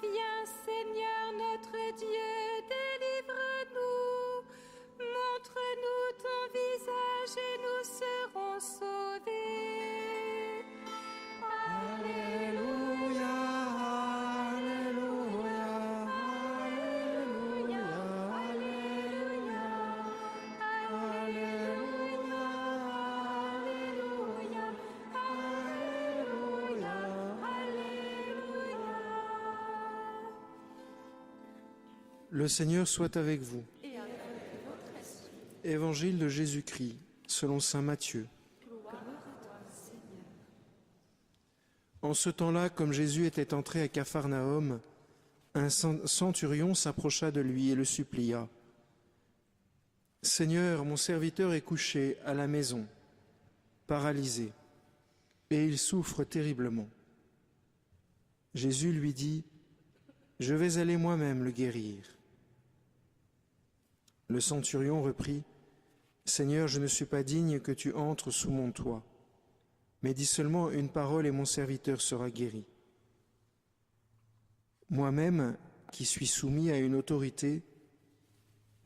Viens, Seigneur notre Dieu, délivre-nous. Montre-nous ton visage et nous serons sauvés. Alléluia, Alléluia, Alléluia, Alléluia, Alléluia, Alléluia, Alléluia. Le Seigneur soit avec vous. Et avec votre esprit. Évangile de Jésus-Christ, selon saint Matthieu. Gloire à toi, Seigneur. En ce temps-là, comme Jésus était entré à Capharnaüm, un centurion s'approcha de lui et le supplia. « Seigneur, mon serviteur est couché à la maison, paralysé, et il souffre terriblement. » Jésus lui dit, « Je vais aller moi-même le guérir. » Le centurion reprit, « Seigneur, je ne suis pas digne que tu entres sous mon toit, mais dis seulement une parole et mon serviteur sera guéri. Moi-même, qui suis soumis à une autorité,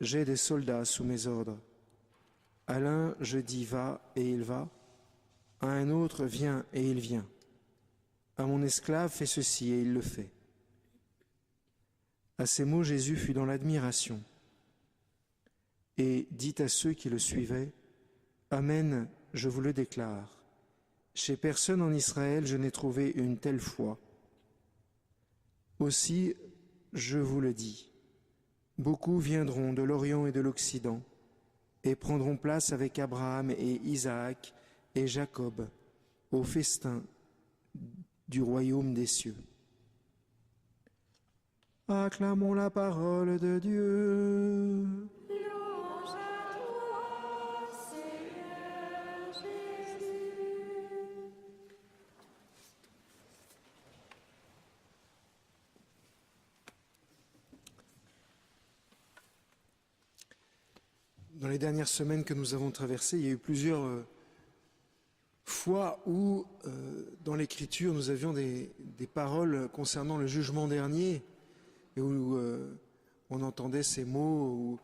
j'ai des soldats sous mes ordres. À l'un, je dis va et il va, à un autre, viens et il vient. À mon esclave, fais ceci et il le fait. » À ces mots, Jésus fut dans l'admiration et dit à ceux qui le suivaient, « Amen, je vous le déclare. Chez personne en Israël, je n'ai trouvé une telle foi. Aussi, je vous le dis, beaucoup viendront de l'Orient et de l'Occident et prendront place avec Abraham et Isaac et Jacob au festin du royaume des cieux. » Acclamons la parole de Dieu. Louange à toi, Seigneur Jésus. Dans les dernières semaines que nous avons traversées, il y a eu plusieurs fois où, dans l'Écriture, nous avions des paroles concernant le jugement dernier, et où on entendait ces mots, où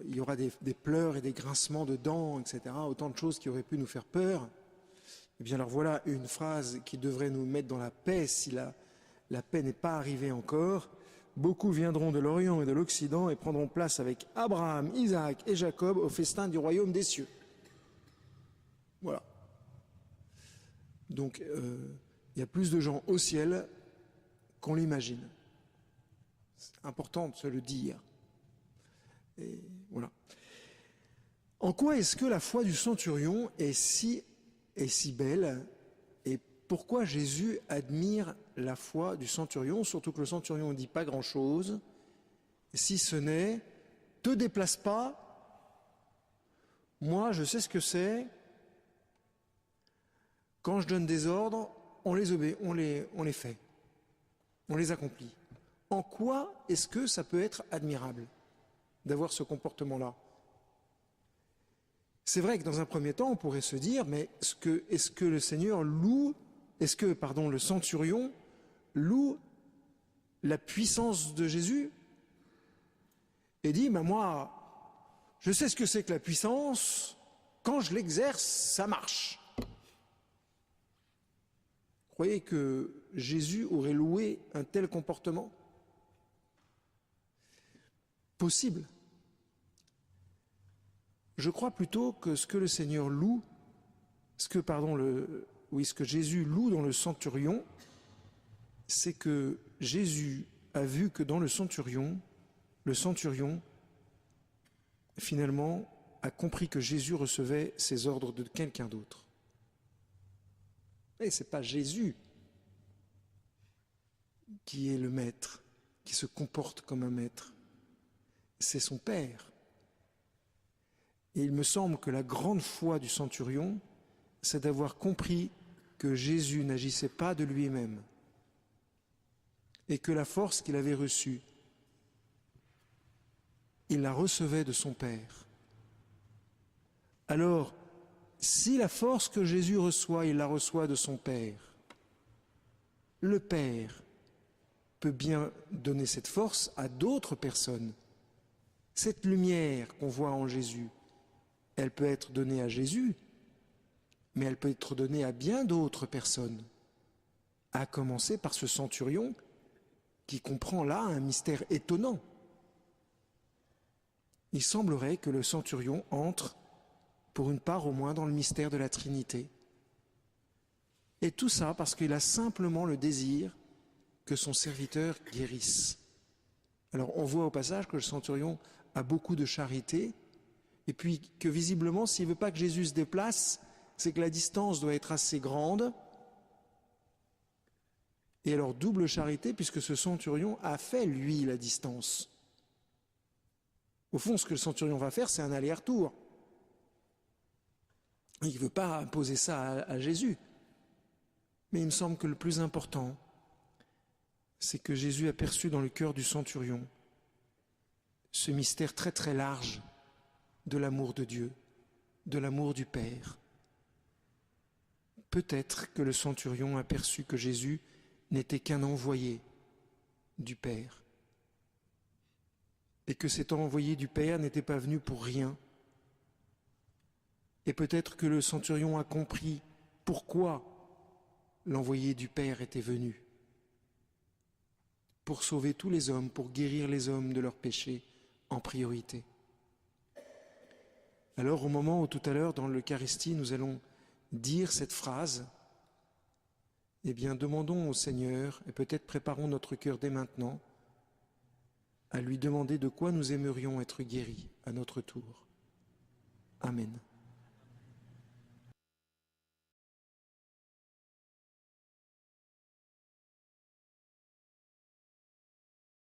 il y aura des pleurs et des grincements de dents, etc., autant de choses qui auraient pu nous faire peur. Eh bien alors voilà une phrase qui devrait nous mettre dans la paix si la paix n'est pas arrivée encore. Beaucoup viendront de l'Orient et de l'Occident et prendront place avec Abraham, Isaac et Jacob au festin du royaume des cieux. Voilà. Donc il y a plus de gens au ciel qu'on l'imagine. C'est important de se le dire. Et voilà. En quoi est-ce que la foi du centurion est si belle, et pourquoi Jésus admire la foi du centurion, surtout que le centurion ne dit pas grand-chose, si ce n'est « te déplace pas, moi je sais ce que c'est, quand je donne des ordres, on les obéit, on les fait, on les accomplit ». En quoi est-ce que ça peut être admirable d'avoir ce comportement-là? C'est vrai que dans un premier temps, on pourrait se dire, mais est-ce que le Seigneur loue, le centurion loue la puissance de Jésus et dit, ben moi, je sais ce que c'est que la puissance, quand je l'exerce, ça marche. Vous croyez que Jésus aurait loué un tel comportement? Possible. Je crois plutôt que ce que le Seigneur loue, ce que Jésus loue dans le centurion, c'est que Jésus a vu que dans le centurion, finalement, a compris que Jésus recevait ses ordres de quelqu'un d'autre. Et ce n'est pas Jésus qui est le maître, qui se comporte comme un maître. C'est son Père. Et il me semble que la grande foi du centurion, c'est d'avoir compris que Jésus n'agissait pas de lui-même et que la force qu'il avait reçue, il la recevait de son Père. Alors, si la force que Jésus reçoit, il la reçoit de son Père, le Père peut bien donner cette force à d'autres personnes. Cette lumière qu'on voit en Jésus, elle peut être donnée à Jésus, mais elle peut être donnée à bien d'autres personnes, à commencer par ce centurion qui comprend là un mystère étonnant. Il semblerait que le centurion entre, pour une part au moins, dans le mystère de la Trinité. Et tout ça parce qu'il a simplement le désir que son serviteur guérisse. Alors on voit au passage que le centurion a beaucoup de charité, et puis que visiblement, s'il ne veut pas que Jésus se déplace, c'est que la distance doit être assez grande. Et alors double charité, puisque ce centurion a fait, lui, la distance. Au fond, ce que le centurion va faire, c'est un aller-retour. Il ne veut pas imposer ça à Jésus. Mais il me semble que le plus important, c'est que Jésus a perçu dans le cœur du centurion ce mystère très très large de l'amour de Dieu, de l'amour du Père. Peut-être que le centurion a perçu que Jésus n'était qu'un envoyé du Père, et que cet envoyé du Père n'était pas venu pour rien. Et peut-être que le centurion a compris pourquoi l'envoyé du Père était venu, pour sauver tous les hommes, pour guérir les hommes de leurs péchés en priorité. Alors au moment où tout à l'heure dans l'Eucharistie nous allons dire cette phrase, eh bien demandons au Seigneur, et peut-être préparons notre cœur dès maintenant, à lui demander de quoi nous aimerions être guéris à notre tour. Amen.